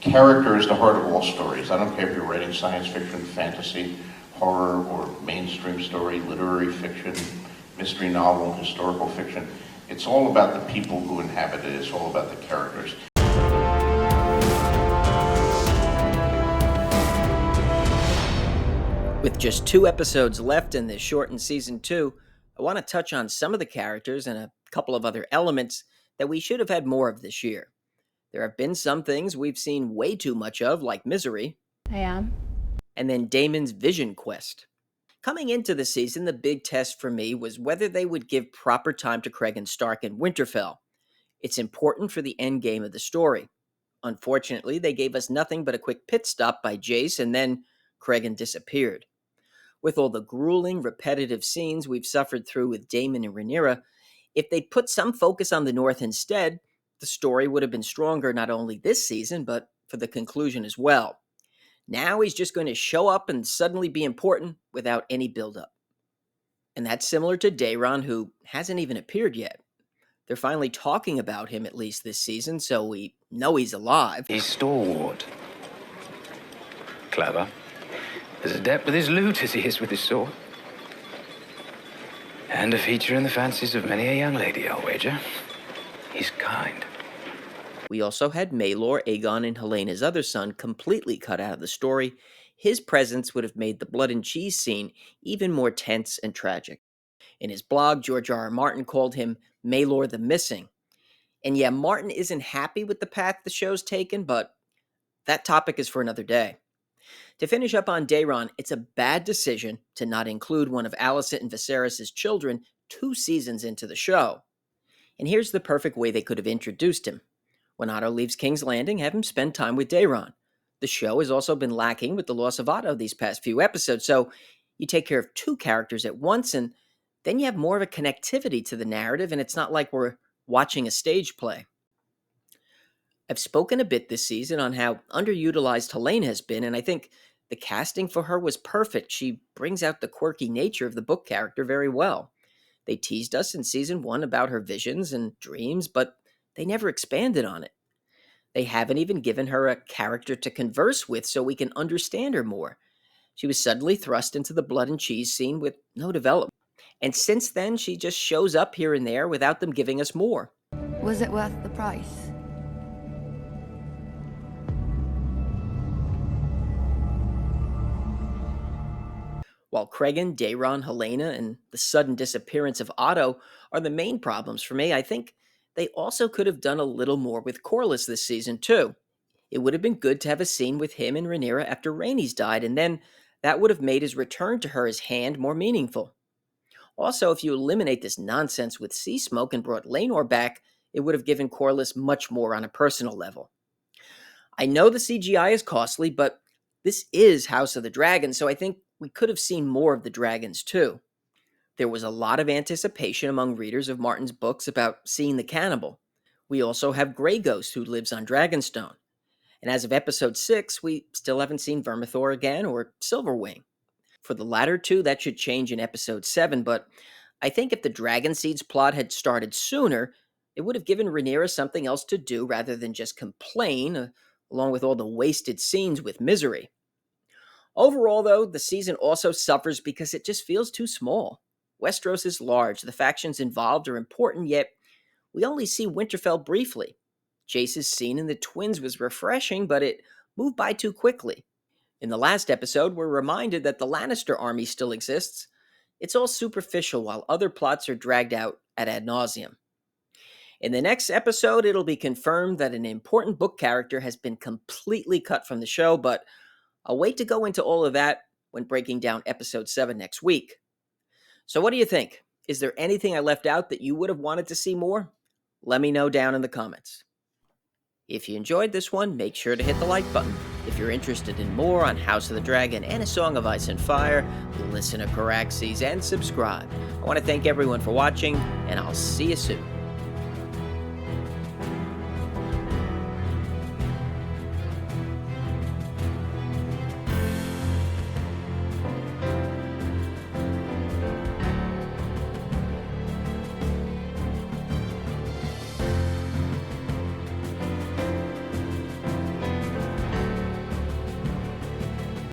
Character is the heart of all stories. I don't care if you're writing science fiction, fantasy, horror, or mainstream story, literary fiction, mystery novel, historical fiction. It's all about the people who inhabit it. It's all about the characters. With just 2 episodes left in this shortened season 2, I want to touch on some of the characters and a couple of other elements that we should have had more of this year. There have been some things we've seen way too much of, like Misery. I am. And then Damon's Vision Quest. Coming into the season, the big test for me was whether they would give proper time to Cregan Stark in Winterfell. It's important for the end game of the story. Unfortunately, they gave us nothing but a quick pit stop by Jace, and then Cregan disappeared. With all the grueling, repetitive scenes we've suffered through with Daemon and Rhaenyra, if they'd put some focus on the North instead, the story would have been stronger not only this season, but for the conclusion as well. Now he's just going to show up and suddenly be important without any build-up. And that's similar to Daeron, who hasn't even appeared yet. They're finally talking about him at least this season, so we know he's alive. He's stalwart. Clever. As adept with his loot as he is with his sword. And a feature in the fancies of many a young lady, I'll wager. He's kind. We also had Maelor, Aegon, and Helena's other son completely cut out of the story. His presence would have made the blood and cheese scene even more tense and tragic. In his blog, George R. R. Martin called him Maelor the Missing. And yeah, Martin isn't happy with the path the show's taken, but that topic is for another day. To finish up on Daeron, it's a bad decision to not include one of Alicent and Viserys' children 2 seasons into the show. And here's the perfect way they could have introduced him. When Otto leaves King's Landing, have him spend time with Daeron. The show has also been lacking with the loss of Otto these past few episodes, so you take care of 2 characters at once, and then you have more of a connectivity to the narrative, and it's not like we're watching a stage play. I've spoken a bit this season on how underutilized Helena has been, and I think the casting for her was perfect. She brings out the quirky nature of the book character very well. They teased us in season 1 about her visions and dreams, but they never expanded on it. They haven't even given her a character to converse with so we can understand her more. She was suddenly thrust into the blood and cheese scene with no development. And since then, she just shows up here and there without them giving us more. Was it worth the price? While Cregan, Daeron, Helena, and the sudden disappearance of Otto are the main problems for me, I think they also could have done a little more with Corlys this season, too. It would have been good to have a scene with him and Rhaenyra after Rhaenys died, and then that would have made his return to her as Hand more meaningful. Also, if you eliminate this nonsense with Sea Smoke and brought Laenor back, it would have given Corlys much more on a personal level. I know the CGI is costly, but this is House of the Dragon, so I think we could have seen more of the dragons, too. There was a lot of anticipation among readers of Martin's books about seeing the cannibal. We also have Grey Ghost, who lives on Dragonstone. And as of episode 6, we still haven't seen Vermithor again or Silverwing. For the latter 2, that should change in episode 7, but I think if the Dragon Seeds plot had started sooner, it would have given Rhaenyra something else to do rather than just complain, along with all the wasted scenes with Misery. Overall, though, the season also suffers because it just feels too small. Westeros is large, the factions involved are important, yet we only see Winterfell briefly. Jace's scene in the Twins was refreshing, but it moved by too quickly. In the last episode, we're reminded that the Lannister army still exists. It's all superficial while other plots are dragged out ad nauseum. In the next episode, it'll be confirmed that an important book character has been completely cut from the show, but I'll wait to go into all of that when breaking down episode 7 next week. So what do you think? Is there anything I left out that you would have wanted to see more? Let me know down in the comments. If you enjoyed this one, make sure to hit the like button. If you're interested in more on House of the Dragon and A Song of Ice and Fire, listen to Caraxes and subscribe. I want to thank everyone for watching, and I'll see you soon.